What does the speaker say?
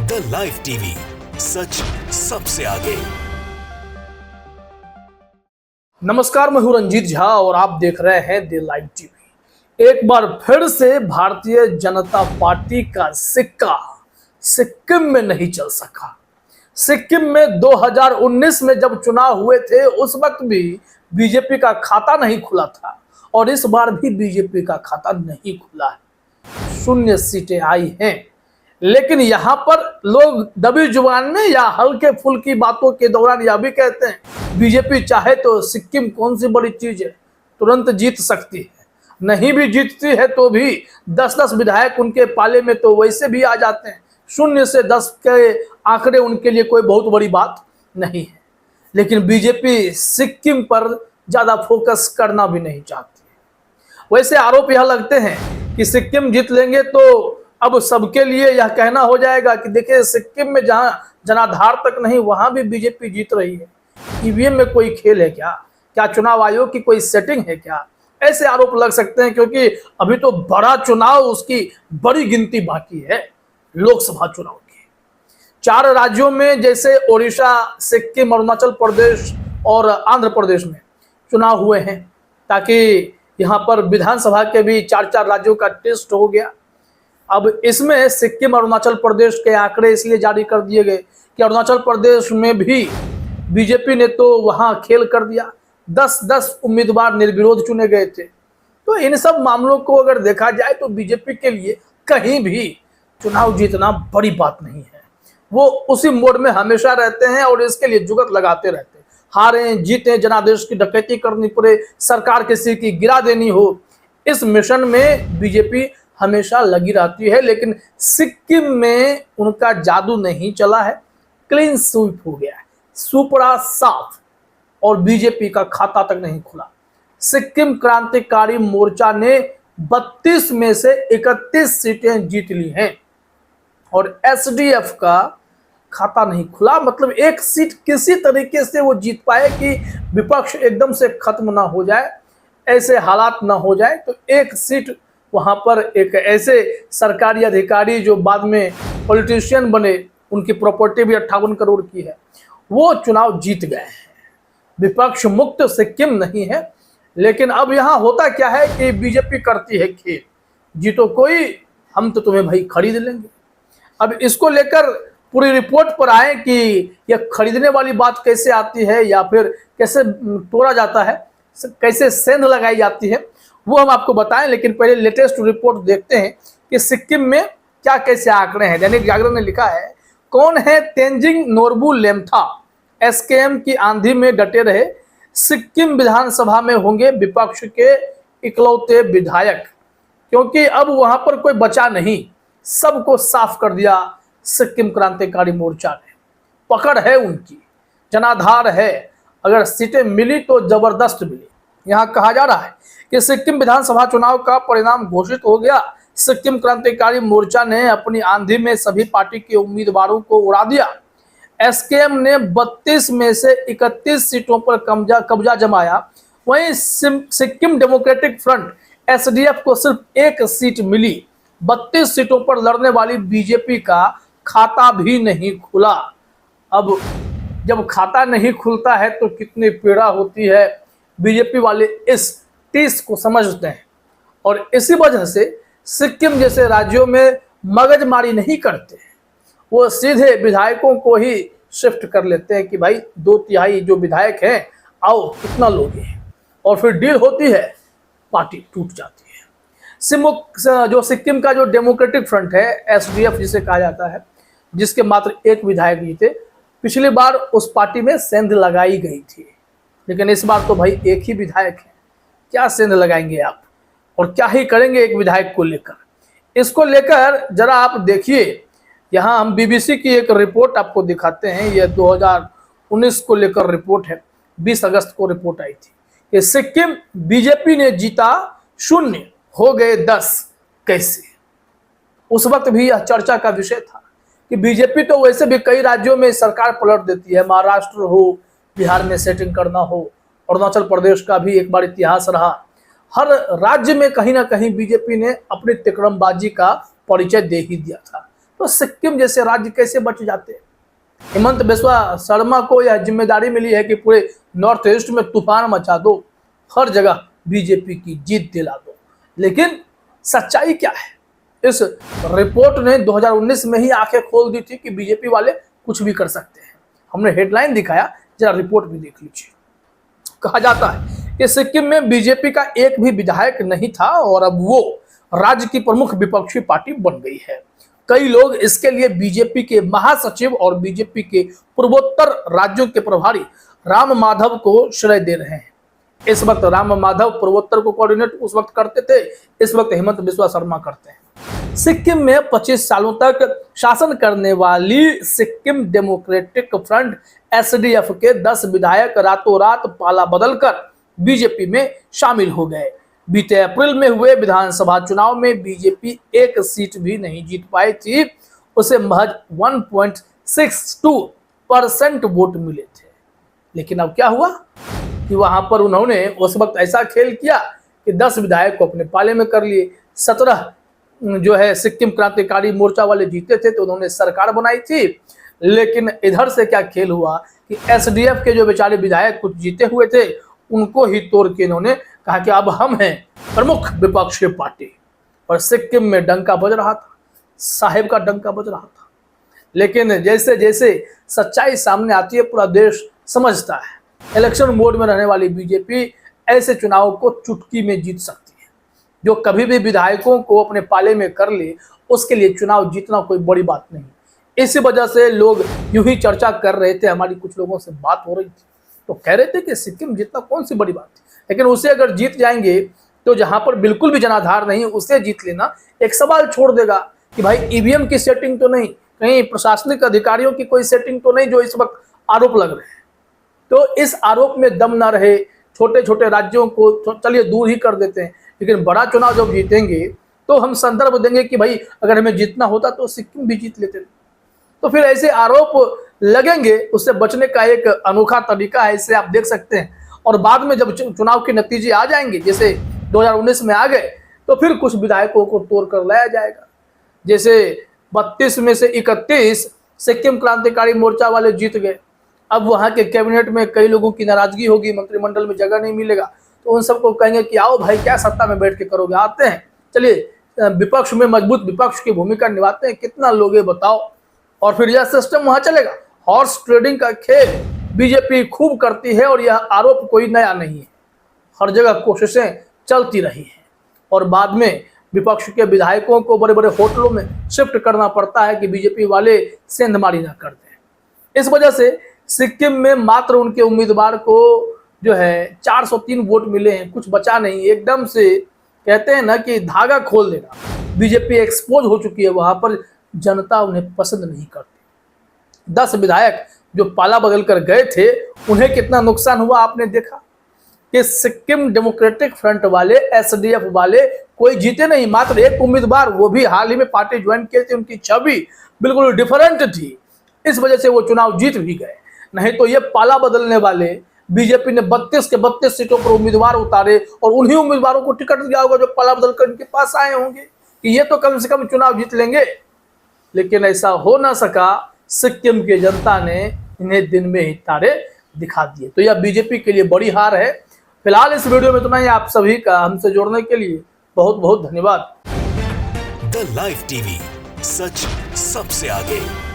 The live TV, सच सबसे आगे। नमस्कार, मैं हूं रंजीत झा और आप देख रहे हैं द लाइव टीवी। एक बार फिर से भारतीय जनता पार्टी का सिक्का सिक्किम में नहीं चल सका। सिक्किम में 2019 में जब चुनाव हुए थे उस वक्त भी बीजेपी का खाता नहीं खुला था और इस बार भी बीजेपी का खाता नहीं खुला है। 0 सीटें आई हैं, लेकिन यहाँ पर लोग दबी जुबान में या हल्के फुल्की बातों के दौरान यह भी कहते हैं बीजेपी चाहे तो सिक्किम कौन सी बड़ी चीज है, तुरंत जीत सकती है। नहीं भी जीतती है तो भी 10-10 विधायक उनके पाले में तो वैसे भी आ जाते हैं। 0 से 10 के आंकड़े उनके लिए कोई बहुत बड़ी बात नहीं है। लेकिन बीजेपी सिक्किम पर ज्यादा फोकस करना भी नहीं चाहती है। वैसे आरोप यह लगते हैं कि सिक्किम जीत लेंगे तो अब सबके लिए यह कहना हो जाएगा कि देखिए सिक्किम में जहां जनाधार तक नहीं वहां भी बीजेपी जीत रही है। ईवीएम में कोई खेल है क्या? क्या चुनाव आयोग की कोई सेटिंग है क्या? ऐसे आरोप लग सकते हैं, क्योंकि अभी तो बड़ा चुनाव, उसकी बड़ी गिनती बाकी है लोकसभा चुनाव की। 4 राज्यों में जैसे ओडिशा, सिक्किम, अरुणाचल प्रदेश और आंध्र प्रदेश में चुनाव हुए हैं, ताकि यहाँ पर विधानसभा के भी 4-4 राज्यों का टेस्ट हो गया। अब इसमें सिक्किम, अरुणाचल प्रदेश के आंकड़े इसलिए जारी कर दिए गए कि अरुणाचल प्रदेश में भी बीजेपी ने तो वहां खेल कर दिया। 10-10 उम्मीदवार निर्विरोध चुने गए थे। तो इन सब मामलों को अगर देखा जाए तो बीजेपी के लिए कहीं भी चुनाव जीतना बड़ी बात नहीं है। वो उसी मोड में हमेशा रहते हैं और इसके लिए जुगत लगाते रहते हैं। हारें जीतें, जनादेश की डकैती करनी पड़े, सरकार किसी की गिरा देनी हो, इस मिशन में बीजेपी हमेशा लगी रहती है। लेकिन सिक्किम में उनका जादू नहीं चला है, क्लीन स्वीप हो गया है, सुपड़ा साफ, और बीजेपी का खाता तक नहीं खुला। सिक्किम क्रांतिकारी मोर्चा ने 32 में से 31 सीटें जीत ली हैं और एसडीएफ का खाता नहीं खुला। मतलब एक सीट किसी तरीके से वो जीत पाए कि विपक्ष एकदम से खत्म ना हो जाए, ऐसे हालात ना हो जाए, तो एक सीट वहां पर एक ऐसे सरकारी अधिकारी जो बाद में पॉलिटिशियन बने, उनकी प्रॉपर्टी भी 58 करोड़ की है, वो चुनाव जीत गए हैं। विपक्ष मुक्त सिक्किम नहीं है। लेकिन अब यहाँ होता क्या है कि बीजेपी करती है खेल, जीतो कोई, हम तो तुम्हें भाई खरीद लेंगे। अब इसको लेकर पूरी रिपोर्ट पर आए कि यह खरीदने वाली बात कैसे आती है या फिर कैसे तोड़ा जाता है, कैसे सेंध लगाई जाती है, वो हम आपको बताएं। लेकिन पहले लेटेस्ट रिपोर्ट देखते हैं कि सिक्किम में क्या कैसे आंकड़े हैं। दैनिक जागरण ने लिखा है, कौन है तेंजिंग नोरबू लेम्था, एसकेएम की आंधी में डटे रहे, सिक्किम विधानसभा में होंगे विपक्ष के इकलौते विधायक। क्योंकि अब वहां पर कोई बचा नहीं, सबको साफ कर दिया सिक्किम क्रांतिकारी मोर्चा ने। पकड़ है उनकी, जनाधार है, अगर सीटें मिली तो जबरदस्त मिली। यहाँ कहा जा रहा है कि सिक्किम विधानसभा चुनाव का परिणाम घोषित हो गया। सिक्किम क्रांतिकारी मोर्चा ने अपनी आंधी में सभी पार्टी के उम्मीदवारों को उड़ा दिया। एसकेएम ने 32 में से 31 सीटों पर कब्जा जमाया। वहीं सिक्किम डेमोक्रेटिक फ्रंट एसडीएफ को सिर्फ 1 सीट मिली। 32 सीटों पर लड़ने वाली बीजेपी का खाता भी नहीं खुला। अब जब खाता नहीं खुलता है तो कितनी पीड़ा होती है, बीजेपी वाले इस टीस को समझते हैं और इसी वजह से सिक्किम जैसे राज्यों में मगजमारी नहीं करते हैं। वो सीधे विधायकों को ही शिफ्ट कर लेते हैं कि भाई 2/3 जो विधायक हैं आओ कितना लोगे, और फिर डील होती है, पार्टी टूट जाती है। जो सिक्किम का जो डेमोक्रेटिक फ्रंट है, एसडीएफ जिसे कहा जाता है, जिसके मात्र 1 विधायक जीते, पिछली बार उस पार्टी में सेंध लगाई गई थी। लेकिन इस बार तो भाई 1 ही विधायक है, क्या सेंध लगाएंगे आप और क्या ही करेंगे एक विधायक को लेकर। इसको लेकर जरा आप देखिए, यहाँ हम बीबीसी की एक रिपोर्ट आपको दिखाते हैं। यह 2019 को लेकर रिपोर्ट है, 20 अगस्त को रिपोर्ट आई थी कि सिक्किम बीजेपी ने जीता 0, हो गए 10 कैसे। उस वक्त भी यह चर्चा का विषय था कि बीजेपी तो वैसे भी कई राज्यों में सरकार पलट देती है, महाराष्ट्र हो, बिहार में सेटिंग करना हो, अरुणाचल प्रदेश का भी एक बार इतिहास रहा। हर राज्य में कहीं ना कहीं बीजेपी ने अपनी तिकड़मबाजी का परिचय दे ही दिया था। तो सिक्किम जैसे राज्य कैसे बच जाते। हेमंत बिस्वा शर्मा को यह जिम्मेदारी मिली है कि पूरे नॉर्थ ईस्ट में तूफान मचा दो, हर जगह बीजेपी की जीत दिला दो। लेकिन सच्चाई क्या है? इस रिपोर्ट ने 2019 में ही आंखें खोल दी थी कि बीजेपी वाले कुछ भी कर सकते हैं। हमने हेडलाइन दिखाया, जरा रिपोर्ट भी देख लीजिए। कहा जाता है कि सिक्किम में बीजेपी का एक भी विधायक नहीं था और अब वो राज्य की प्रमुख विपक्षी पार्टी बन गई है। कई लोग इसके लिए बीजेपी के महासचिव और बीजेपी के पूर्वोत्तर राज्यों के प्रभारी राम माधव को श्रेय दे रहे हैं। इस वक्त राम माधव पूर्वोत्तर को कोऑर्डिनेट उस वक्त करते थे, इस वक्त हेमंत बिस्वा शर्मा करते हैं। सिक्किम में 25 सालों तक शासन करने वाली सिक्किम डेमोक्रेटिक फ्रंट एसडीएफ के 10 विधायक रातों रात पाला बदलकर बीजेपी में शामिल हो गए। बीते अप्रैल में हुए विधानसभा चुनाव में बीजेपी एक सीट भी नहीं जीत पाई थी, उसे महज 1.62% वोट मिले थे। लेकिन अब क्या हुआ कि वहां पर उन्होंने उस वक्त ऐसा खेल किया कि 10 विधायक को अपने पाले में कर लिए। 17 जो है सिक्किम क्रांतिकारी मोर्चा वाले जीते थे तो उन्होंने सरकार बनाई थी। लेकिन इधर से क्या खेल हुआ कि एसडीएफ के जो बेचारे विधायक कुछ जीते हुए थे उनको ही तोड़ के इन्होंने कहा कि अब हम हैं प्रमुख विपक्षी पार्टी। और सिक्किम में डंका बज रहा था, साहेब का डंका बज रहा था। लेकिन जैसे जैसे सच्चाई सामने आती है पूरा देश समझता है, इलेक्शन मोड में रहने वाली बीजेपी ऐसे चुनाव को चुटकी में जीत सकती है। जो कभी भी विधायकों को अपने पाले में कर ले उसके लिए चुनाव जीतना कोई बड़ी बात नहीं। इसी वजह से लोग यूं ही चर्चा कर रहे थे, हमारी कुछ लोगों से बात हो रही थी तो कह रहे थे कि सिक्किम जीतना कौन सी बड़ी बात है। लेकिन उसे अगर जीत जाएंगे तो जहां पर बिल्कुल भी जनाधार नहीं उसे जीत लेना एक सवाल छोड़ देगा कि भाई ईवीएम की सेटिंग तो नहीं, कहीं प्रशासनिक अधिकारियों की कोई सेटिंग तो नहीं जो इस वक्त आरोप लग रहे हैं। तो इस आरोप में दम ना रहे, छोटे छोटे राज्यों को चलिए दूर ही कर देते हैं, लेकिन बड़ा चुनाव जब जीतेंगे तो हम संदर्भ देंगे कि भाई अगर हमें जीतना होता तो सिक्किम भी जीत लेते। तो फिर ऐसे आरोप लगेंगे, उससे बचने का एक अनोखा तरीका है, इसे आप देख सकते हैं। और बाद में जब चुनाव के नतीजे आ जाएंगे जैसे 2019 में आ गए तो फिर कुछ विधायकों को तोड़ कर लाया जाएगा। जैसे 32 में से 31 सिक्किम क्रांतिकारी मोर्चा वाले जीत गए। अब वहां के कैबिनेट में कई लोगों की नाराजगी होगी, मंत्रिमंडल में जगह नहीं मिलेगा, तो उन सबको कहेंगे कि आओ भाई क्या सत्ता में बैठ के करोगे, आते हैं चलिए विपक्ष में मजबूत विपक्ष की भूमिका निभाते हैं, कितना लोगे बताओ। और फिर यह सिस्टम वहां चलेगा। हॉर्स ट्रेडिंग का खेल बीजेपी खूब करती है और यह आरोप कोई नया नहीं है, हर जगह कोशिशें चलती रही हैं। और बाद में विपक्ष के विधायकों को बड़े बड़े होटलों में शिफ्ट करना पड़ता है कि बीजेपी वाले सेंधमारी ना कर दें। इस वजह से सिक्किम में मात्र उनके उम्मीदवार को जो है 403 वोट मिले हैं, कुछ बचा नहीं। एकदम से कहते हैं ना कि धागा खोल देना, बीजेपी एक्सपोज हो चुकी है, वहां पर जनता उन्हें पसंद नहीं करती। 10 विधायक जो पाला बदल कर गए थे उन्हें कितना नुकसान हुआ आपने देखा कि सिक्किम डेमोक्रेटिक फ्रंट वाले एसडीएफ वाले कोई जीते नहीं, मात्र एक उम्मीदवार, वो भी हाल ही में पार्टी ज्वाइन किए थे, उनकी छवि बिल्कुल डिफरेंट थी, इस वजह से वो चुनाव जीत भी गए। नहीं तो ये पाला बदलने वाले बीजेपी ने 32 के 32 सीटों पर उम्मीदवार उतारे और उन्हीं उम्मीदवारों को टिकट दिया होगा जो पाला बदल कर इनके पास आए होंगे कि ये तो कम से कम चुनाव जीत लेंगे। लेकिन ऐसा हो ना सका, सिक्किम की जनता ने इन्हें दिन में ही तारे दिखा दिए। तो यह बीजेपी के लिए बड़ी हार है। फिलहाल इस वीडियो में इतना ही। आप सभी का हमसे जुड़ने के लिए बहुत बहुत धन्यवाद। द लाइव टीवी, सच सबसे आगे।